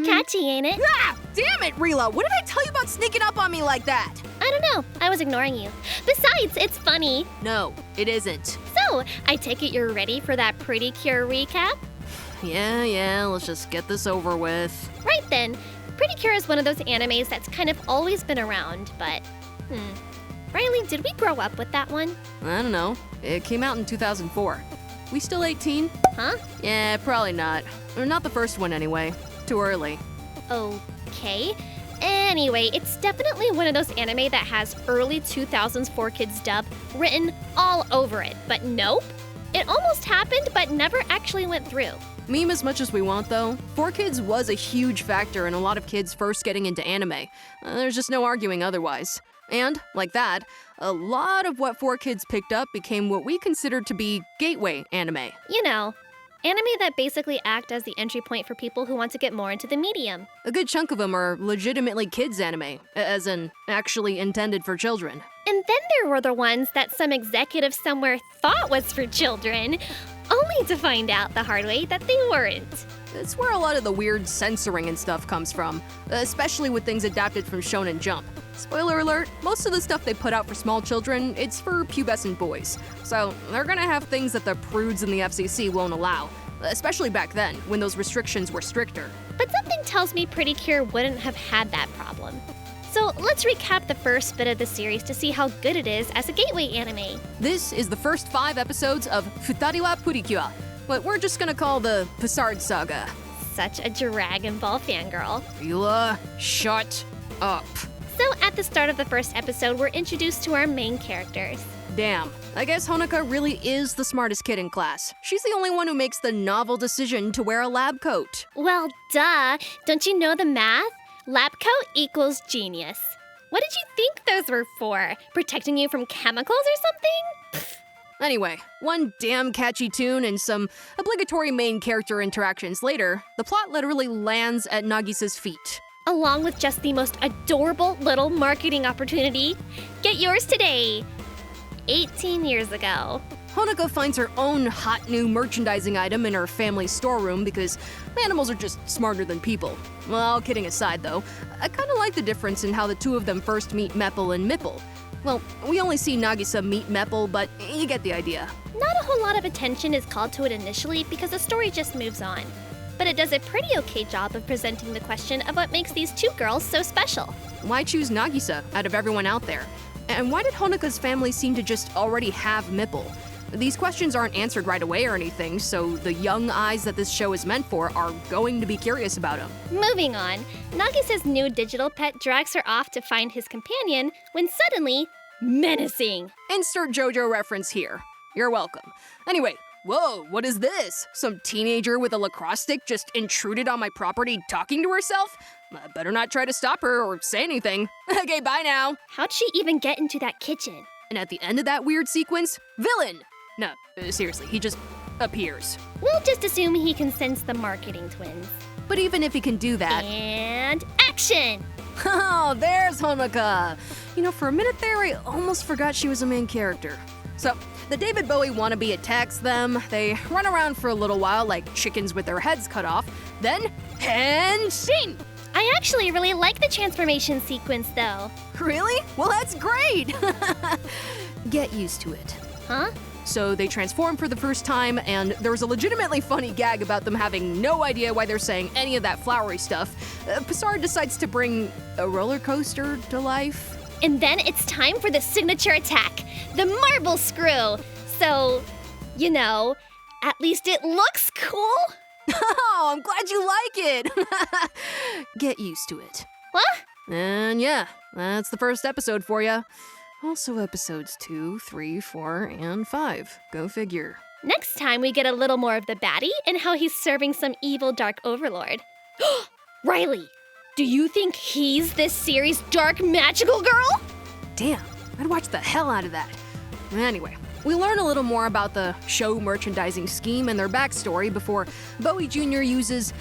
Catchy, ain't it? Ah! Damn it, Rila! What did I tell you about sneaking up on me like that? I don't know. I was ignoring you. Besides, it's funny. No, it isn't. So, I take it you're ready for that Pretty Cure recap? Yeah, let's just get this over with. Right then. Pretty Cure is one of those animes that's kind of always been around, but... Riley, did we grow up with that one? I don't know. It came out in 2004. We still 18? Huh? Yeah, probably not. Or not the first one anyway. Too early. Okay. Anyway, it's definitely one of those anime that has early 2000s 4Kids dub written all over it. But nope. It almost happened, but never actually went through. Meme as much as we want, though, 4Kids was a huge factor in a lot of kids first getting into anime. There's just no arguing otherwise. And, like that, a lot of what 4Kids picked up became what we considered to be gateway anime. You know, anime that basically act as the entry point for people who want to get more into the medium. A good chunk of them are legitimately kids anime, as in, actually intended for children. And then there were the ones that some executive somewhere thought was for children, only to find out the hard way that they weren't. It's where a lot of the weird censoring and stuff comes from, especially with things adapted from Shonen Jump. Spoiler alert, most of the stuff they put out for small children, it's for pubescent boys. So they're gonna have things that the prudes in the FCC won't allow, especially back then, when those restrictions were stricter. But something tells me Pretty Cure wouldn't have had that problem. So let's recap the first bit of the series to see how good it is as a gateway anime. This is the first 5 episodes of Futari wa Purikyo, what we're just gonna call the Futari saga. Such a Dragon Ball fangirl. Rila, shut up. So at the start of the first episode, we're introduced to our main characters. Damn, I guess Honoka really is the smartest kid in class. She's the only one who makes the novel decision to wear a lab coat. Well, duh. Don't you know the math? Lab coat equals genius. What did you think those were for? Protecting you from chemicals or something? Anyway, one damn catchy tune and some obligatory main character interactions later, the plot literally lands at Nagisa's feet. Along with just the most adorable little marketing opportunity. Get yours today. 18 years ago. Honoka finds her own hot new merchandising item in her family's storeroom because animals are just smarter than people. Well, kidding aside though, I kinda like the difference in how the two of them first meet Mepple and Mipple. Well, we only see Nagisa meet Mepple, but you get the idea. Not a whole lot of attention is called to it initially because the story just moves on. But it does a pretty okay job of presenting the question of what makes these two girls so special. Why choose Nagisa out of everyone out there? And why did Honoka's family seem to just already have Mipple? These questions aren't answered right away or anything, so the young eyes that this show is meant for are going to be curious about him. Moving on, Nagisa's new digital pet drags her off to find his companion when suddenly, menacing. Insert JoJo reference here. You're welcome. Anyway, whoa, what is this? Some teenager with a lacrosse stick just intruded on my property talking to herself? I better not try to stop her or say anything. Okay, bye now. How'd she even get into that kitchen? And at the end of that weird sequence, villain! No, seriously, he just appears. We'll just assume he can sense the marketing twins. But even if he can do that... And action! Oh, there's Honoka! You know, for a minute there, I almost forgot she was a main character. So, the David Bowie wannabe attacks them, they run around for a little while like chickens with their heads cut off, then henshin! I actually really like the transformation sequence, though. Really? Well, that's great! Get used to it. Huh? So they transform for the first time, and there's a legitimately funny gag about them having no idea why they're saying any of that flowery stuff. Pissarro decides to bring a roller coaster to life. And then it's time for the signature attack, the marble screw. So, you know, at least it looks cool. Oh, I'm glad you like it! Get used to it. What? And yeah, that's the first episode for ya. Also episodes 2, 3, 4, and 5. Go figure. Next time we get a little more of the baddie and how he's serving some evil dark overlord. Riley, do you think he's this series' dark magical girl? Damn, I'd watch the hell out of that. Anyway, we learn a little more about the show merchandising scheme and their backstory before Bowie Jr. uses,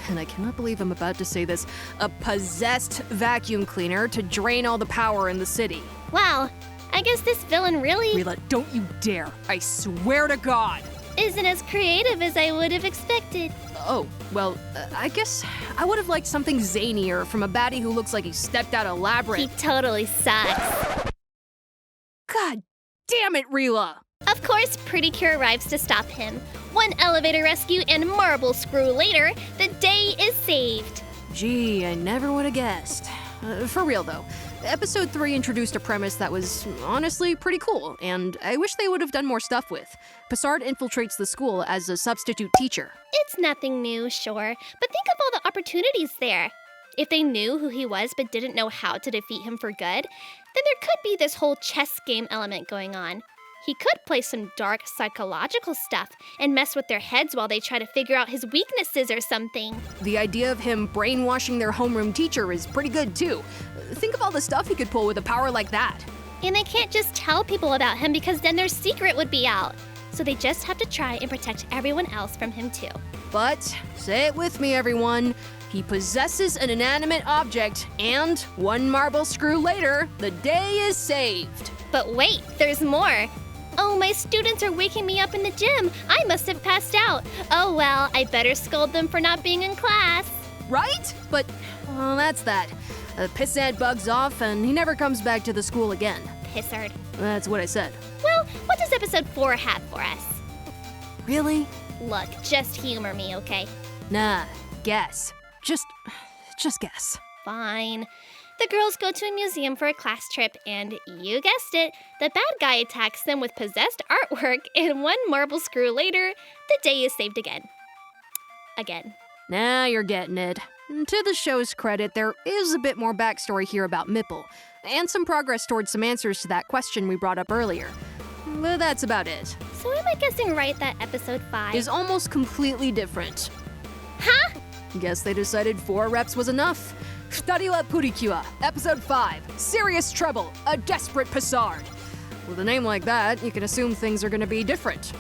and I cannot believe I'm about to say this, a possessed vacuum cleaner to drain all the power in the city. Well, I guess this villain really Rila, don't you dare. I swear to God. isn't as creative as I would have expected. Oh, well, I guess I would have liked something zanier from a baddie who looks like he stepped out of He Labyrinth. totally sucks. God damn it, Rila! Of course, Pretty Cure arrives to stop him. One elevator rescue and marble screw later, the day is saved. Gee, I never would have guessed. For real, though. Episode 3 introduced a premise that was honestly pretty cool, and I wish they would have done more stuff with. Pessard infiltrates the school as a substitute teacher. It's nothing new, sure, but think of all the opportunities there. If they knew who he was but didn't know how to defeat him for good, then there could be this whole chess game element going on. He could play some dark psychological stuff and mess with their heads while they try to figure out his weaknesses or something. The idea of him brainwashing their homeroom teacher is pretty good, too. Think of all the stuff he could pull with a power like that. And they can't just tell people about him because then their secret would be out. So they just have to try and protect everyone else from him too. But, say it with me, everyone, he possesses an inanimate object, and one marble screw later, the day is saved. But wait, there's more. Oh, my students are waking me up in the gym. I must have passed out. Oh well, I better scold them for not being in class. Right? But, well, that's that. Pissant bugs off, and he never comes back to the school again. Pissard. That's what I said. Well, what does episode 4 have for us? Really? Look, just humor me, okay? Nah, guess. Just guess. Fine. The girls go to a museum for a class trip, and you guessed it, the bad guy attacks them with possessed artwork, and one marble screw later, the day is saved again. Again. Now you're getting it. To the show's credit, there is a bit more backstory here about Mipple, and some progress towards some answers to that question we brought up earlier. But that's about it. So am I guessing right that episode 5 Is almost completely different. Huh? Guess they decided 4 reps was enough. Futari la Purikua, Episode 5, Serious Trouble, A Desperate Pessard. With a name like that, you can assume things are gonna be different.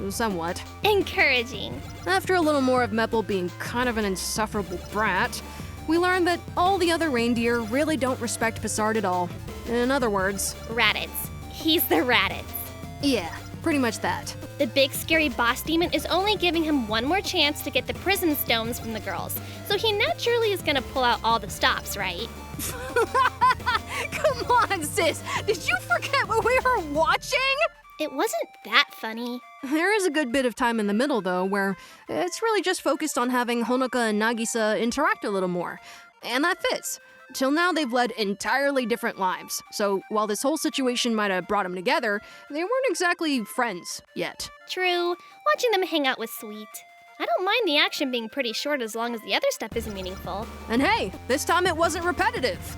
Somewhat. Encouraging. After a little more of Mepple being kind of an insufferable brat, we learn that all the other reindeer really don't respect Pessard at all. In other words, Raditz. He's the Raditz. yeah, pretty much that. The big scary boss demon is only giving him one more chance to get the prison stones from the girls, so he naturally is gonna pull out all the stops, right? Come on, sis! Did you forget what we were watching? It wasn't that funny. There is a good bit of time in the middle, though, where it's really just focused on having Honoka and Nagisa interact a little more. And that fits. Till now, they've led entirely different lives, so while this whole situation might have brought them together, they weren't exactly friends yet. True, watching them hang out was sweet. I don't mind the action being pretty short as long as the other stuff is meaningful. And hey, this time it wasn't repetitive.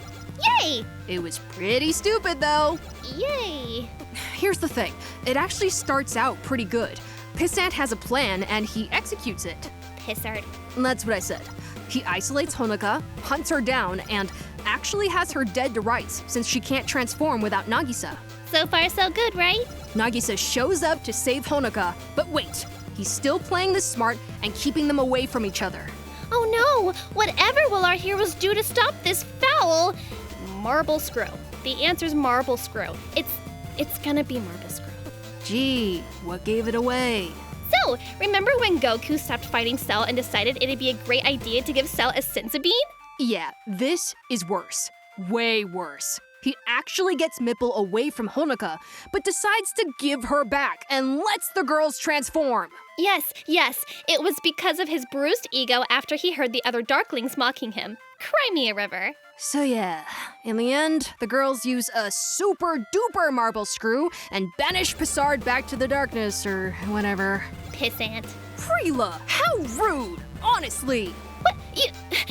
Yay! It was pretty stupid, though. Yay! Here's the thing, it actually starts out pretty good. Pissant has a plan, and he executes it. Pissard. That's what I said. He isolates Honoka, hunts her down, and actually has her dead to rights since she can't transform without Nagisa. So far, so good, right? Nagisa shows up to save Honoka, but wait, he's still playing this smart and keeping them away from each other. Oh no! Whatever will our heroes do to stop this foul marble screw? The answer's marble screw. It's gonna be marble screw. Gee, what gave it away? So, remember when Goku stopped fighting Cell and decided it'd be a great idea to give Cell a senzu bean? Yeah, this is worse. Way worse. He actually gets Mipple away from Honoka, but decides to give her back and lets the girls transform. Yes, it was because of his bruised ego after he heard the other Darklings mocking him. Cry me a river. So yeah, in the end, the girls use a super duper marble screw and banish Pessard back to the darkness or whatever. Pissant. Rila, how rude, honestly. What?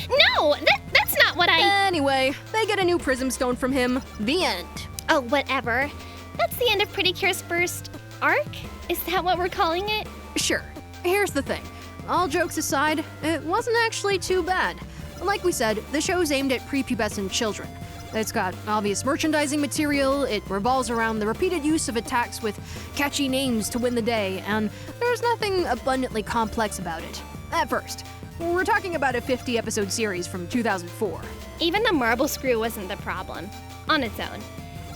No, that's not what I... Anyway, they get a new prism stone from him. The end. Oh, whatever. That's the end of Pretty Cure's first arc? Is that what we're calling it? Sure. Here's the thing. All jokes aside, it wasn't actually too bad. Like we said, the show's aimed at prepubescent children. It's got obvious merchandising material, it revolves around the repeated use of attacks with catchy names to win the day, and there's nothing abundantly complex about it. At first. We're talking about a 50-episode series from 2004. Even the marble screw wasn't the problem, on its own.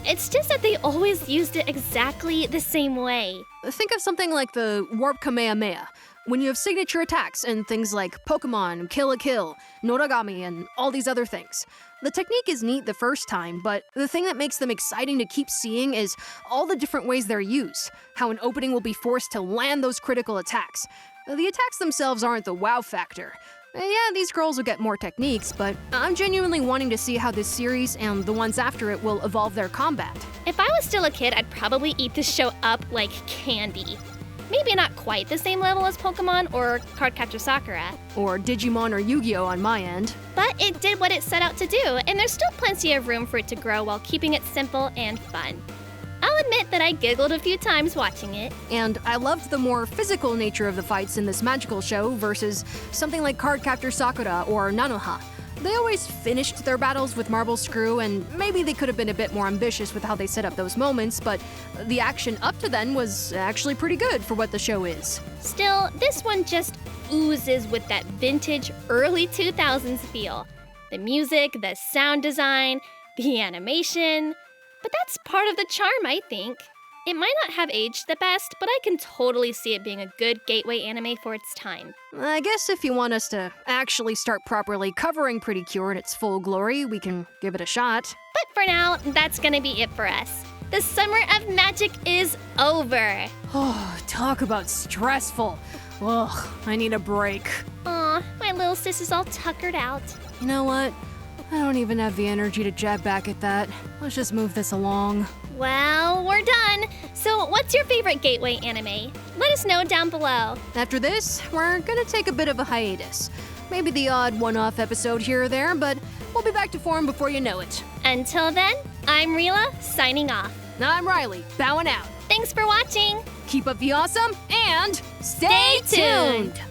It's just that they always used it exactly the same way. Think of something like the Warp Kamehameha, when you have signature attacks and things like Pokemon, Kill a Kill, Noragami, and all these other things. The technique is neat the first time, but the thing that makes them exciting to keep seeing is all the different ways they're used, how an opening will be forced to land those critical attacks. The attacks themselves aren't the wow factor. Yeah, these girls will get more techniques, but I'm genuinely wanting to see how this series and the ones after it will evolve their combat. If I was still a kid, I'd probably eat this show up like candy. Maybe not quite the same level as Pokemon or Cardcaptor Sakura, Or Digimon or Yu-Gi-Oh! On my end. but it did what it set out to do, and there's still plenty of room for it to grow while keeping it simple and fun. I'll admit that I giggled a few times watching it. And I loved the more physical nature of the fights in this magical show versus something like Cardcaptor Sakura or Nanoha. They always finished their battles with Marble Screw, and maybe they could have been a bit more ambitious with how they set up those moments, but the action up to then was actually pretty good for what the show is. Still, this one just oozes with that vintage early 2000s feel. The music, the sound design, the animation. But that's part of the charm, I think. It might not have aged the best, but I can totally see it being a good gateway anime for its time. I guess if you want us to actually start properly covering Pretty Cure in its full glory, we can give it a shot. But for now, that's gonna be it for us. The summer of magic is over. Oh, talk about stressful. Ugh, I need a break. Aw, my little sis is all tuckered out. You know what? I don't even have the energy to jab back at that. Let's just move this along. Well, we're done. So, what's your favorite gateway anime? Let us know down below. After this, we're gonna take a bit of a hiatus. Maybe the odd one-off episode here or there, but we'll be back to form before you know it. Until then, I'm Rila, signing off. I'm Riley, bowing out. Thanks for watching. Keep up the awesome and stay tuned!